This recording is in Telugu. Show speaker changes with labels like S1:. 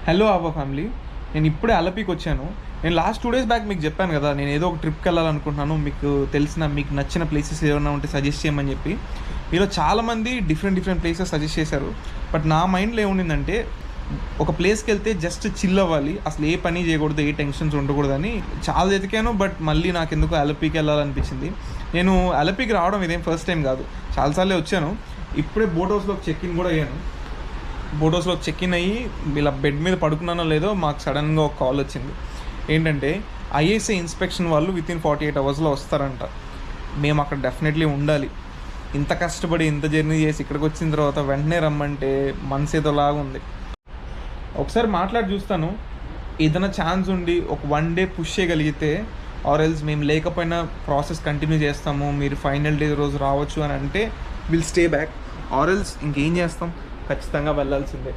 S1: హలో అవ్వ ఫ్యామిలీ, నేను ఇప్పుడే అలపికి వచ్చాను. నేను లాస్ట్ 2 డేస్ బ్యాక్ మీకు చెప్పాను కదా, నేను ఏదో ఒక ట్రిప్కి వెళ్ళాలనుకుంటున్నాను, మీకు నచ్చిన ప్లేసెస్ ఏమైనా ఉంటే సజెస్ట్ చేయమని చెప్పి. మీలో చాలామంది డిఫరెంట్ ప్లేసెస్ సజెస్ట్ చేశారు. బట్ నా మైండ్లో ఏముండిందంటే, ఒక ప్లేస్కి వెళ్తే జస్ట్ చిల్ అవ్వాలి, అసలు ఏ పని చేయకూడదు, ఏ టెన్షన్స్ ఉండకూడదని చాలా ఎతికాను. బట్ మళ్ళీ నాకు ఎందుకు అలపికి వెళ్ళాలనిపించింది. నేను అలపికి రావడం ఇదేం ఫస్ట్ టైం కాదు, చాలాసార్లే వచ్చాను. ఇప్పుడే బోట్ హౌస్లో చెక్ ఇన్ కూడా అయ్యాను. బోట్ హౌస్లో చెక్ ఇన్ అయ్యి ఇలా బెడ్ మీద పడుకున్నానో లేదో మాకు సడన్గా ఒక కాల్ వచ్చింది. ఏంటంటే ఐఏసీ ఇన్స్పెక్షన్ వాళ్ళు వితిన్ 48 అవర్స్లో వస్తారంట. మేము అక్కడ డెఫినెట్లీ ఉండాలి. ఇంత కష్టపడి ఇంత జర్నీ చేసి ఇక్కడికి వచ్చిన తర్వాత వెంటనే రమ్మంటే మనసు ఏదోలాగా ఉంది. ఒకసారి మాట్లాడి చూస్తాను. ఏదైనా ఛాన్స్ ఉండి ఒక 1 డే పుష్ చేయగలిగితే, ఆర్ ఎల్స్ మేము లేకపోయినా ప్రాసెస్ కంటిన్యూ చేస్తాము, మీరు ఫైనల్ డే రోజు రావచ్చు అని అంటే will stay back. Or else ఇంకేం చేస్తాం, ఖచ్చితంగా వెళ్ళాల్సిందే.